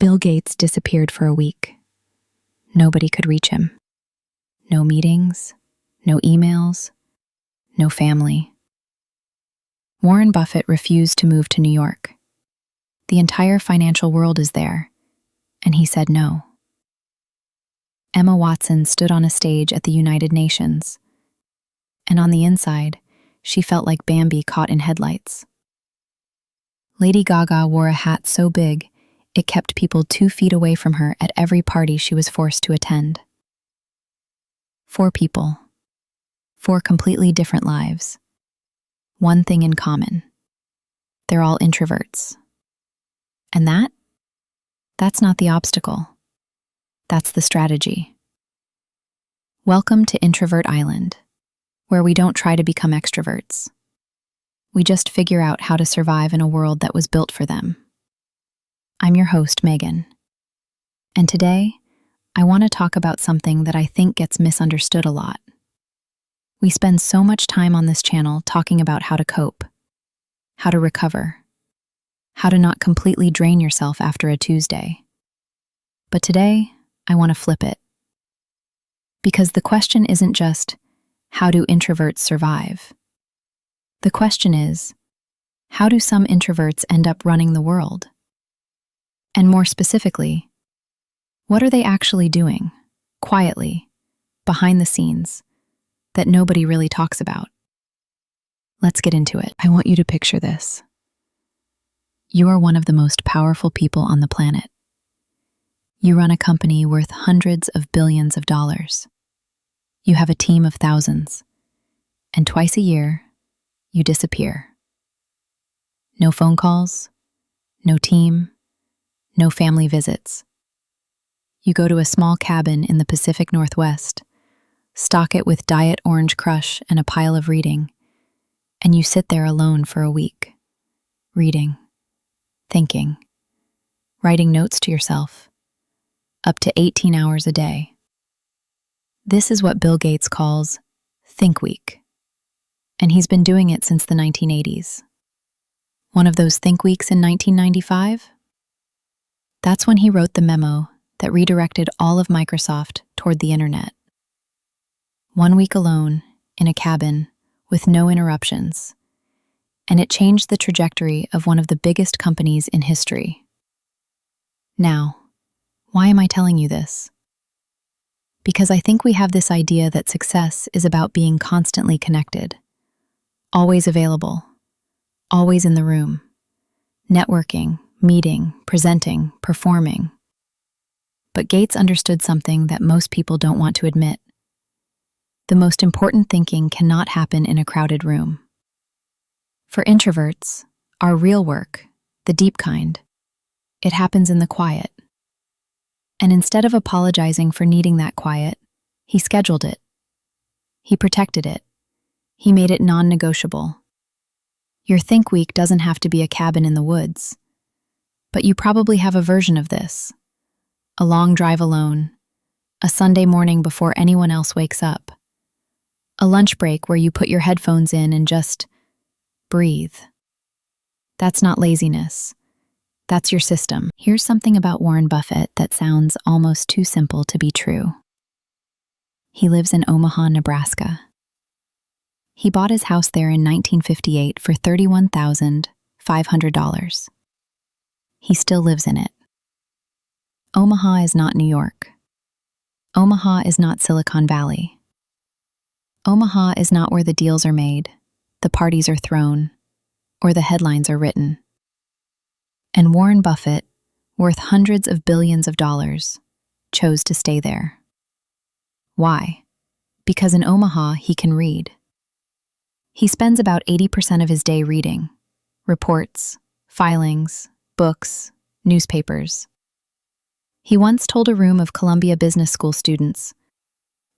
Bill Gates disappeared for a week. Nobody could reach him. No meetings, no emails, no family. Warren Buffett refused to move to New York. The entire financial world is there, and he said no. Emma Watson stood on a stage at the United Nations, and on the inside, she felt like Bambi caught in headlights. Lady Gaga wore a hat so big, it kept people 2 feet away from her at every party she was forced to attend. 4 people. 4 completely different lives. One thing in common. They're all introverts. And that's not the obstacle. That's the strategy. Welcome to Introvert Island, where we don't try to become extroverts. We just figure out how to survive in a world that was built for them. I'm your host, Megan. And today, I want to talk about something that I think gets misunderstood a lot. We spend so much time on this channel talking about how to cope, how to recover, how to not completely drain yourself after a Tuesday. But today, I want to flip it. Because the question isn't just, how do introverts survive? The question is, how do some introverts end up running the world? And more specifically, what are they actually doing, quietly, behind the scenes, that nobody really talks about? Let's get into it. I want you to picture this. You are one of the most powerful people on the planet. You run a company worth hundreds of billions of dollars. You have a team of thousands, and twice a year, you disappear. No phone calls, no team, no family visits. You go to a small cabin in the Pacific Northwest, stock it with Diet Orange Crush and a pile of reading, and you sit there alone for a week, reading, thinking, writing notes to yourself, up to 18 hours a day. This is what Bill Gates calls Think Week, and he's been doing it since the 1980s. One of those Think Weeks in 1995? That's when he wrote the memo that redirected all of Microsoft toward the internet. 1 week alone, in a cabin, with no interruptions, and it changed the trajectory of one of the biggest companies in history. Now, why am I telling you this? Because I think we have this idea that success is about being constantly connected, always available, always in the room, networking, meeting, presenting, performing. But Gates understood something that most people don't want to admit. The most important thinking cannot happen in a crowded room. For introverts, our real work, the deep kind, it happens in the quiet. And instead of apologizing for needing that quiet, he scheduled it. He protected it. He made it non-negotiable. Your Think Week doesn't have to be a cabin in the woods. But you probably have a version of this. A long drive alone. A Sunday morning before anyone else wakes up. A lunch break where you put your headphones in and just breathe. That's not laziness. That's your system. Here's something about Warren Buffett that sounds almost too simple to be true. He lives in Omaha, Nebraska. He bought his house there in 1958 for $31,500. He still lives in it. Omaha is not New York. Omaha is not Silicon Valley. Omaha is not where the deals are made, the parties are thrown, or the headlines are written. And Warren Buffett, worth hundreds of billions of dollars, chose to stay there. Why? Because in Omaha he can read. He spends about 80% of his day reading, reports, filings, books, newspapers. He once told a room of Columbia Business School students,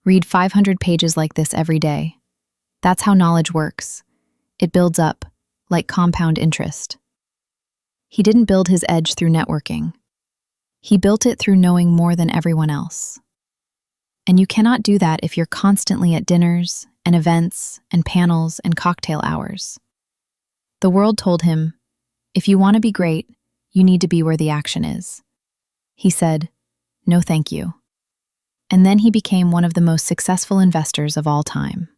"Read 500 pages like this every day. That's how knowledge works. It builds up, like compound interest." He didn't build his edge through networking. He built it through knowing more than everyone else. And you cannot do that if you're constantly at dinners and events and panels and cocktail hours. The world told him, if you want to be great, you need to be where the action is. He said, "No, thank you." And then he became one of the most successful investors of all time.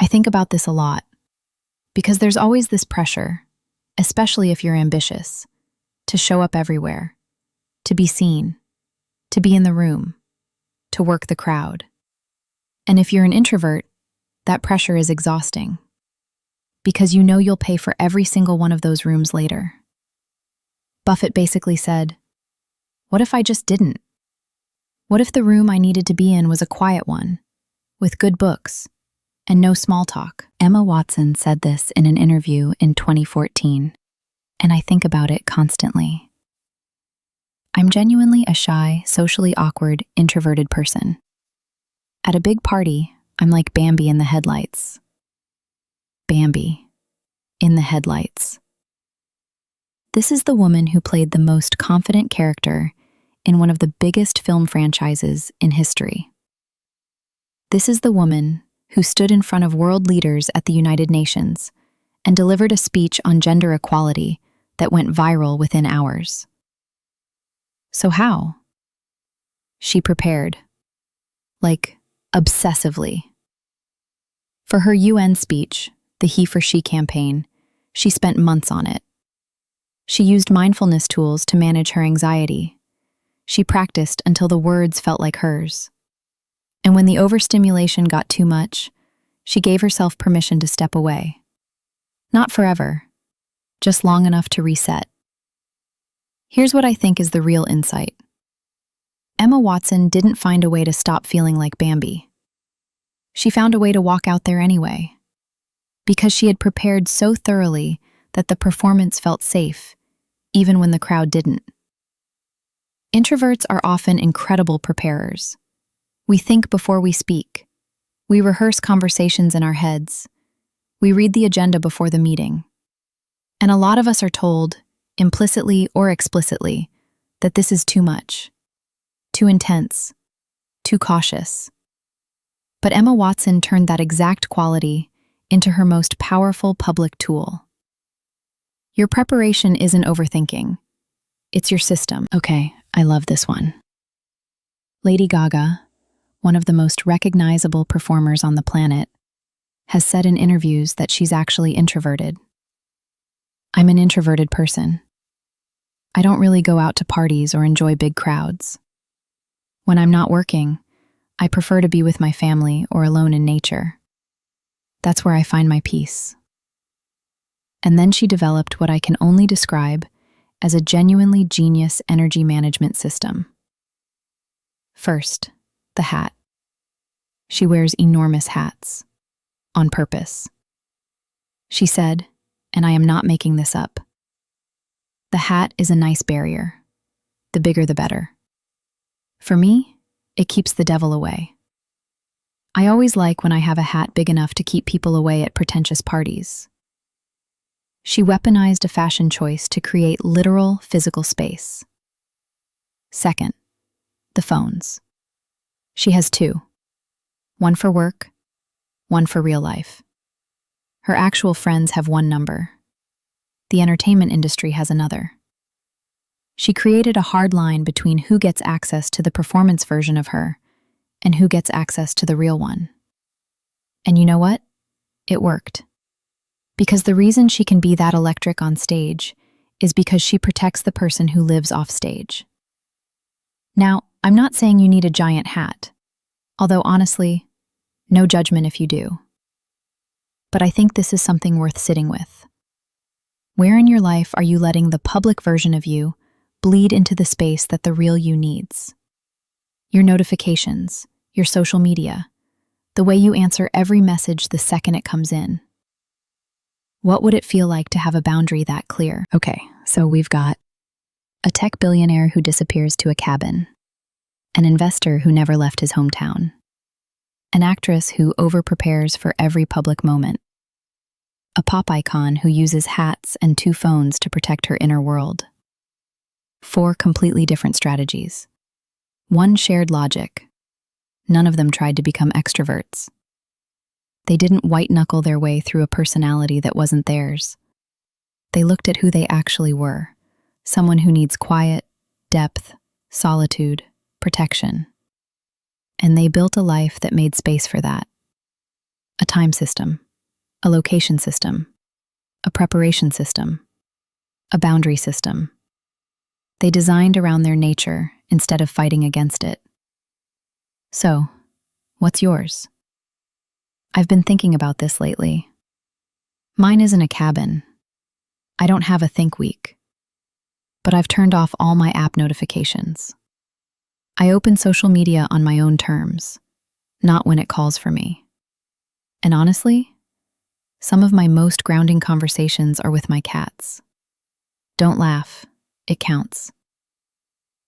I think about this a lot because there's always this pressure, especially if you're ambitious, to show up everywhere, to be seen, to be in the room, to work the crowd. And if you're an introvert, that pressure is exhausting because you know you'll pay for every single one of those rooms later. Buffett basically said, "What if I just didn't? What if the room I needed to be in was a quiet one, with good books, and no small talk?" Emma Watson said this in an interview in 2014, and I think about it constantly. I'm genuinely a shy, socially awkward, introverted person. At a big party, I'm like Bambi in the headlights. Bambi in the headlights. This is the woman who played the most confident character in one of the biggest film franchises in history. This is the woman who stood in front of world leaders at the United Nations and delivered a speech on gender equality that went viral within hours. So how? She prepared. Like, obsessively. For her UN speech, the He for She campaign, she spent months on it. She used mindfulness tools to manage her anxiety. She practiced until the words felt like hers. And when the overstimulation got too much, she gave herself permission to step away. Not forever, just long enough to reset. Here's what I think is the real insight. Emma Watson didn't find a way to stop feeling like Bambi. She found a way to walk out there anyway, because she had prepared so thoroughly that the performance felt safe, even when the crowd didn't. Introverts are often incredible preparers. We think before we speak. We rehearse conversations in our heads. We read the agenda before the meeting. And a lot of us are told, implicitly or explicitly, that this is too much, too intense, too cautious. But Emma Watson turned that exact quality into her most powerful public tool. Your preparation isn't overthinking. It's your system. Okay, I love this one. Lady Gaga, one of the most recognizable performers on the planet, has said in interviews that she's actually introverted. I'm an introverted person. I don't really go out to parties or enjoy big crowds. When I'm not working, I prefer to be with my family or alone in nature. That's where I find my peace. And then she developed what I can only describe as a genuinely genius energy management system. First, the hat. She wears enormous hats, on purpose. She said, and I am not making this up, the hat is a nice barrier. The bigger the better. For me, it keeps the devil away. I always like when I have a hat big enough to keep people away at pretentious parties. She weaponized a fashion choice to create literal physical space. Second, the phones. She has two. One for work, one for real life. Her actual friends have one number. The entertainment industry has another. She created a hard line between who gets access to the performance version of her and who gets access to the real one. And you know what? It worked. Because the reason she can be that electric on stage is because she protects the person who lives off stage. Now, I'm not saying you need a giant hat, although honestly, no judgment if you do. But I think this is something worth sitting with. Where in your life are you letting the public version of you bleed into the space that the real you needs? Your notifications, your social media, the way you answer every message the second it comes in. What would it feel like to have a boundary that clear? Okay, so we've got a tech billionaire who disappears to a cabin, an investor who never left his hometown, an actress who overprepares for every public moment, a pop icon who uses hats and two phones to protect her inner world. 4 completely different strategies. One shared logic. None of them tried to become extroverts. They didn't white-knuckle their way through a personality that wasn't theirs. They looked at who they actually were, someone who needs quiet, depth, solitude, protection. And they built a life that made space for that. A time system, a location system, a preparation system, a boundary system. They designed around their nature instead of fighting against it. So, what's yours? I've been thinking about this lately. Mine isn't a cabin. I don't have a think week. But I've turned off all my app notifications. I open social media on my own terms, not when it calls for me. And honestly, some of my most grounding conversations are with my cats. Don't laugh, it counts.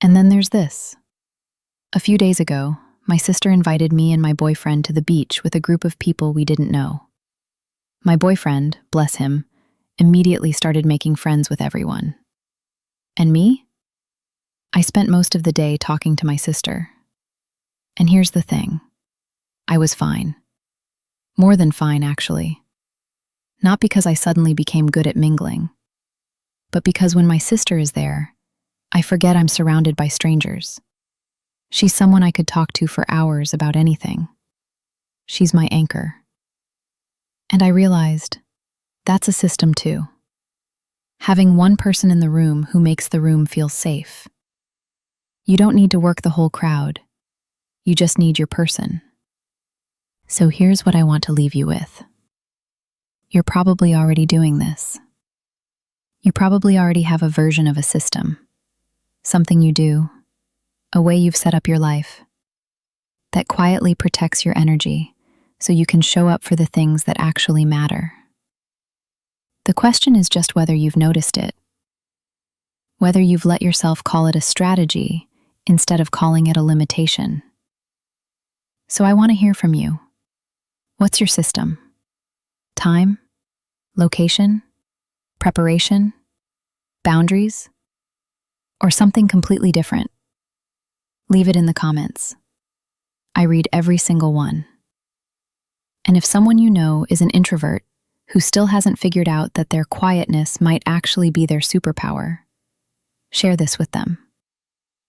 And then there's this. A few days ago, my sister invited me and my boyfriend to the beach with a group of people we didn't know. My boyfriend, bless him, immediately started making friends with everyone. And me? I spent most of the day talking to my sister. And here's the thing. I was fine. More than fine, actually. Not because I suddenly became good at mingling, but because when my sister is there, I forget I'm surrounded by strangers. She's someone I could talk to for hours about anything. She's my anchor. And I realized that's a system too. Having one person in the room who makes the room feel safe. You don't need to work the whole crowd. You just need your person. So here's what I want to leave you with. You're probably already doing this. You probably already have a version of a system, something you do, a way you've set up your life, that quietly protects your energy so you can show up for the things that actually matter. The question is just whether you've noticed it, whether you've let yourself call it a strategy instead of calling it a limitation. So I want to hear from you. What's your system? Time? Location? Preparation? Boundaries? Or something completely different? Leave it in the comments. I read every single one. And if someone you know is an introvert who still hasn't figured out that their quietness might actually be their superpower, share this with them.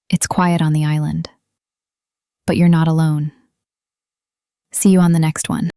It's quiet on the island. But you're not alone. See you on the next one.